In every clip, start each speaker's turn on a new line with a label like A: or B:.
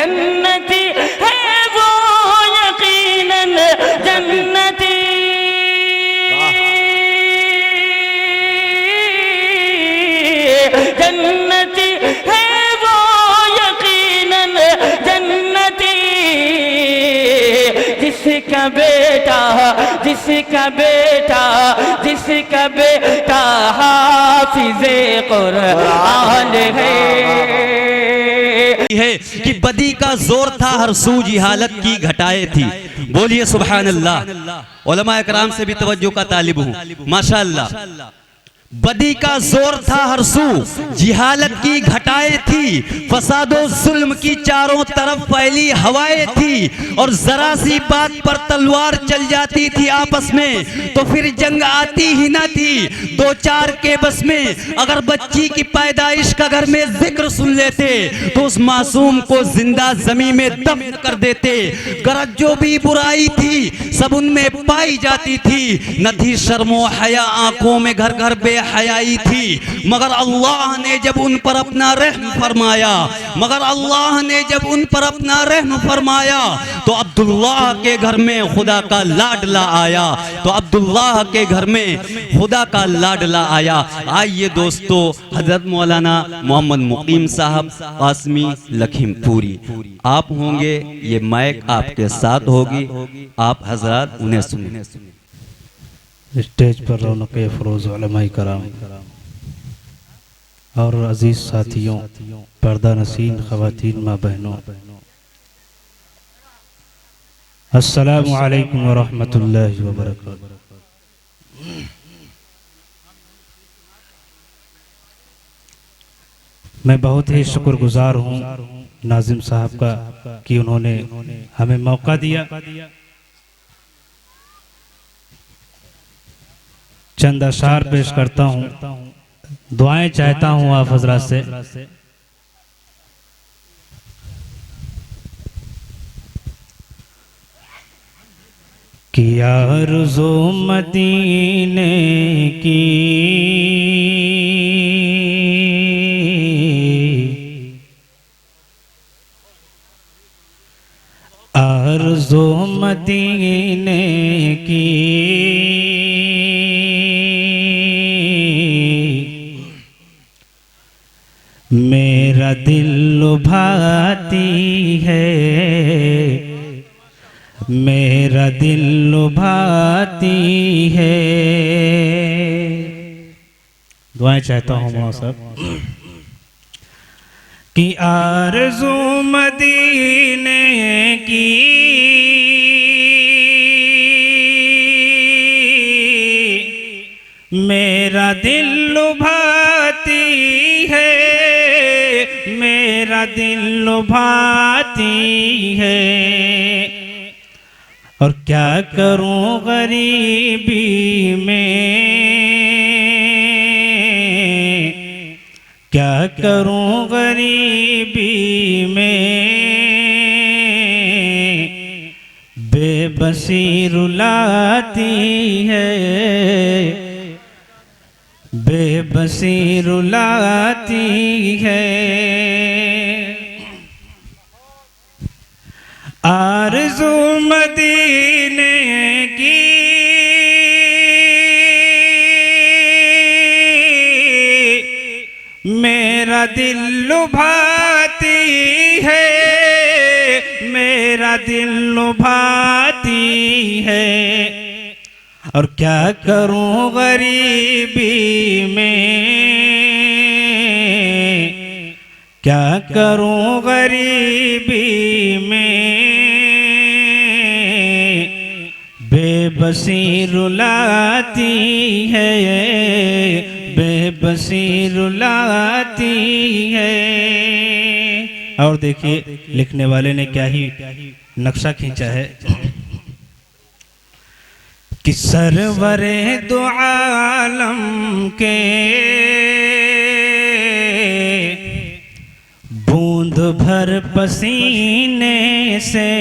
A: जन्नती है वो यकीनन जन्नती, जन्नती है वो यकीनन जन्नती, जिसका बेटा जिसका बेटा जिसका बेटा हाफिज़े कुरान है
B: कि बदी का जोर था हर सू जिहालत की घटाए थी। बोलिए सुभान अल्लाह। उलमा इकराम से भी तवज्जो का तालिब हूँ माशाअल्लाह। बदी का जोर था हर सू जिहालत की घटाए थी, फसादो जुल्म की चारों तरफ फैली हवाएं थी, और जरा सी बात पर तलवार चल जाती थी आपस में तो फिर जंग आती ही ना थी दो चार के बस में। अगर बच्ची की पैदाइश का घर में जिक्र सुन लेते तो उस मासूम को जिंदा जमीन में दफन कर देते। गरज जो भी बुराई थी सब उनमें पाई जाती थी, न थी शर्मो हया आंखों में, घर घर बेहयाई थी। मगर अल्लाह ने जब उन पर अपना रहम फरमाया, मगर अल्लाह ने जब उन पर अपना रहम फरमाया तो अब्दुल्लाह के घर में खुदा का लाडला आया, तो अब्दुल्लाह के घर में खुदा का लाडला आया। आइए दोस्तों, हजरत मौलाना मोहम्मद मुकीम साहब कासमी लखीमपुरी आप होंगे, ये माइक आपके साथ होगी, आप हजरत उन्हें सुनिए।
C: स्टेज पर रौनक फरोज उलमाए कराम और अजीज साथियों, पर्दा नसीन ख़वातीन माँ बहनों, अस्सलामु अलैकुम व रहमतुल्लाहि व बरकातुहू। मैं बहुत ही शुक्रगुजार हूँ नाजिम साहब का कि उन्होंने हमें मौका दिया। चंद अशार पेश करता हूँ, दुआएं चाहता हूँ आप हजरात से। कि आरज़ो मदीने की आरज़ो मदीने की मेरा दिल लुभाती है, मेरा दिल लुभाती है। दुआएं चाहता हूँ मौला साहब कि आरज़ू मदीने की मेरा दिल लुभाती है, मेरा दिल लुभाती है। और क्या करूं गरीबी में, क्या करूं गरीबी में, बेबसी रुलाती है, बेबसी रुलाती है। आरज़ू मदीने की मेरा दिल लुभाती है, मेरा दिल लुभाती है। और क्या करूं गरीबी में, क्या करूं गरीबी में, बेबसी रुलाती है, बेबसी रुलाती है। और देखिए लिखने वाले ने क्या ही नक्शा खींचा है कि सरवरे दो आलम के बूंद भर पसीने से,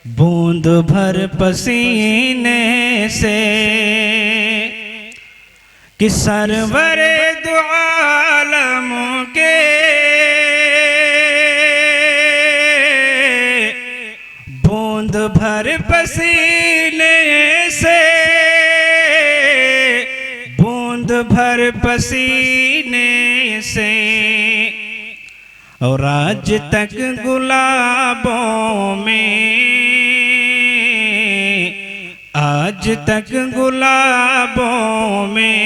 C: बूंद भर पसीने से, कि सरवरे दो आलम के पसीने से, बूंद भर पसीने से, और आज तक गुलाबों में, आज तक गुलाबों में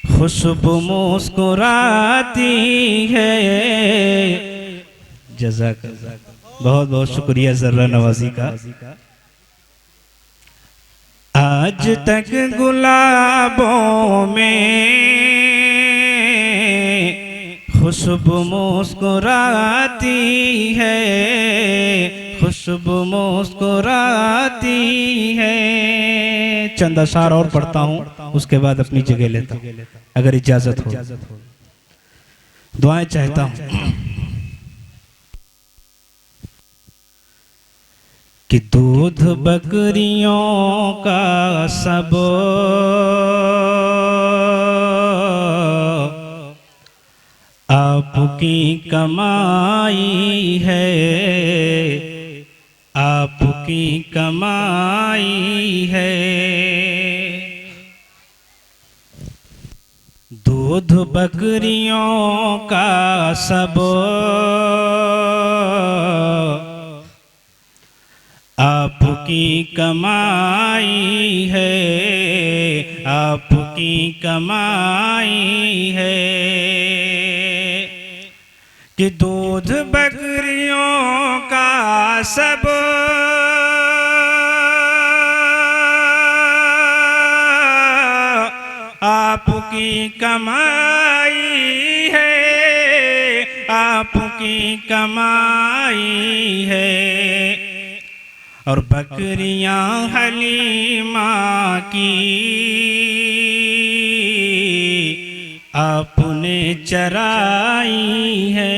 C: खुशबू मुस्कुराती है। जज़ाकल्लाह, बहुत बहुत शुक्रिया ज़र्रा नवाजी का। आज तक गुलाबों में खुशबू मुस्कुराती है, खुशबू मुस्कुराती है। चंद अशार और पढ़ता हूँ, उसके बाद अपनी जगह लेता हूँ अगर इजाजत हो। दुआएं चाहता हूँ कि दूध बकरियों का सब आपकी कमाई है, आपकी कमाई है। दूध बकरियों का सब आपकी कमाई है, आपकी कमाई है। कि दूध बकरियों का सब आपकी कमाई है, आपकी कमाई है। और बकरियां हलीमा की आपने चराई है,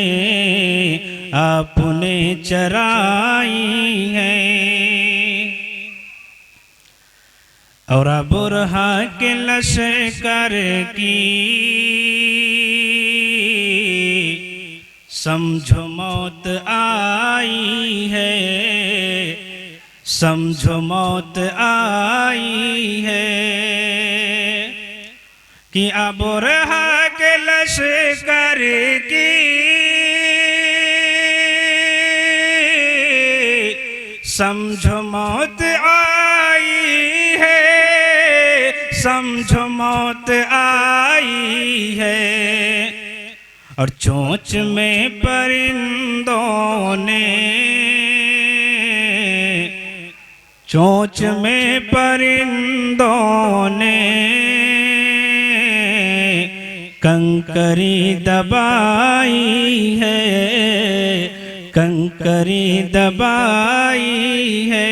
C: आपने चराई है। और अबुरहा के लश्कर की समझो मौत आई है, समझो मौत आई है। कि अबुरहा के लश्कर की समझो मौत आई है, समझो मौत आई है। और चोंच में परिंदों ने, चोंच में परिंदों ने कंकरी दबाई है, कंकरी दबाई है।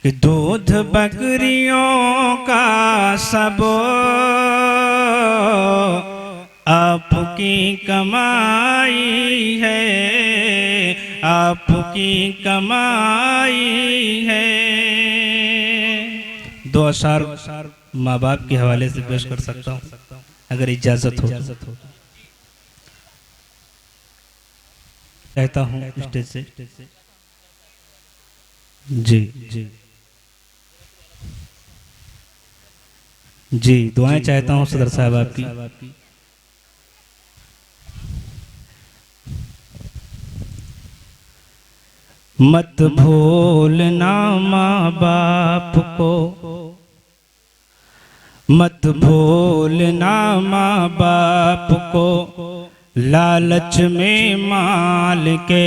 C: कि दूध बकरियों का सब आपकी कमाई है, आपकी कमाई है। दो अशार माँ बाप के हवाले से पेश कर सकता हूँ अगर इजाजत हो। कहता हूँ स्टेज से। जी जी जी, दुआएं चाहता हूँ सदर साहब आपकी। मत भूलना माँ बाप को, मत भूलना माँ बाप को, लालच में माल के,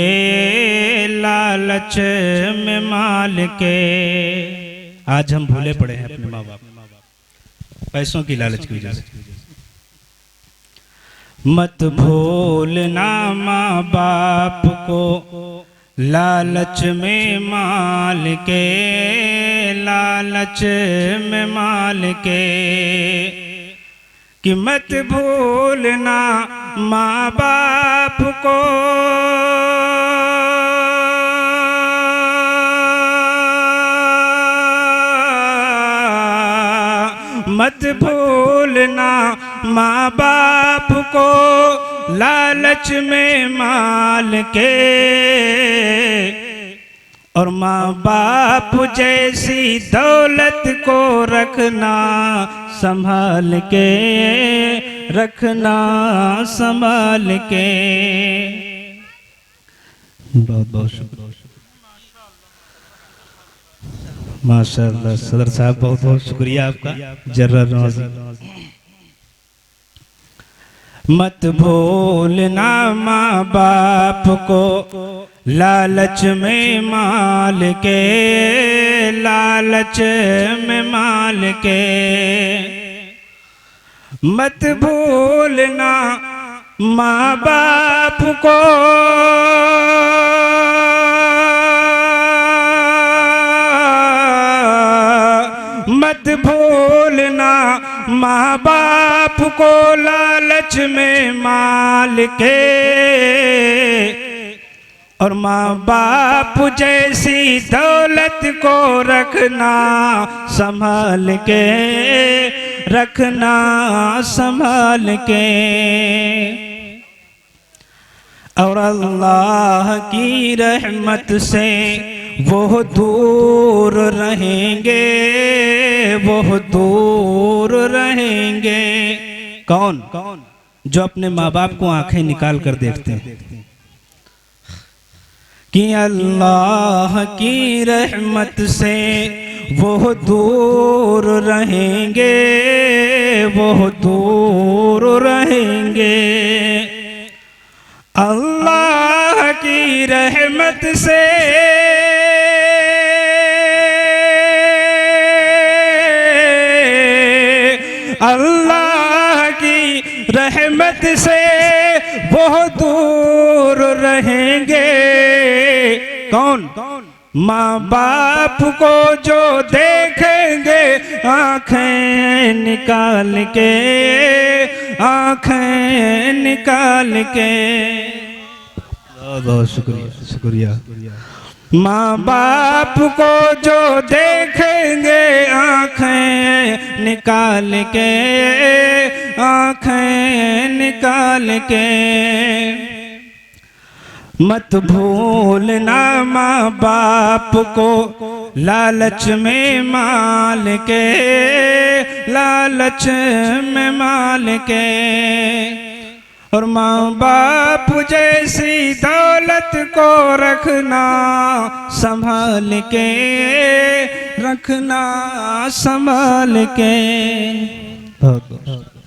C: लालच में माल के। आज हम भूले पड़े हैं अपने माँ बाप, पैसों की लालच की वजह से। मत भूलना माँ बाप को, लालच में माल के, लालच में माल के। कि मत भूलना माँ बाप को, मत भूलना माँ बाप को, लालच में माल के, और माँ बाप जैसी दौलत को रखना संभाल के, रखना संभाल के। बहुत बहुत शुक्रिया माशाअल्लाह। सदर साहब बहुत बहुत शुक्रिया आपका। जर्रा नवाज़ी। मत भूलना माँ बाप को लालच में माल के, लालच में माल के। मत भूलना माँ बाप को मत भूलना माँ बाप को लालच में माल के, और माँ बाप जैसी दौलत को रखना संभाल के, रखना संभाल के। और अल्लाह की रहमत से वो दूर रहेंगे, वो दूर रहेंगे। कौन? जो अपने माँ बाप को आंखें निकाल कर देखते हैं कि अल्लाह की रहमत से वो दूर रहेंगे, वो दूर रहेंगे। अल्लाह की रहमत से अल्लाह की रहमत से वो दूर रहेंगे। कौन? माँ बाप को जो देखेंगे आंखें निकाल के, आंखें निकाल के। बहुत बहुत शुक्रिया शुक्रिया। माँ बाप को जो देखेंगे आंखें निकाल के, आंखें निकाल के। मत भूलना माँ बाप को लालच में माल के, लालच में माल के। और माँ बाप जैसी दौलत को रखना संभाल के, रखना संभाल के। बहुत बहुत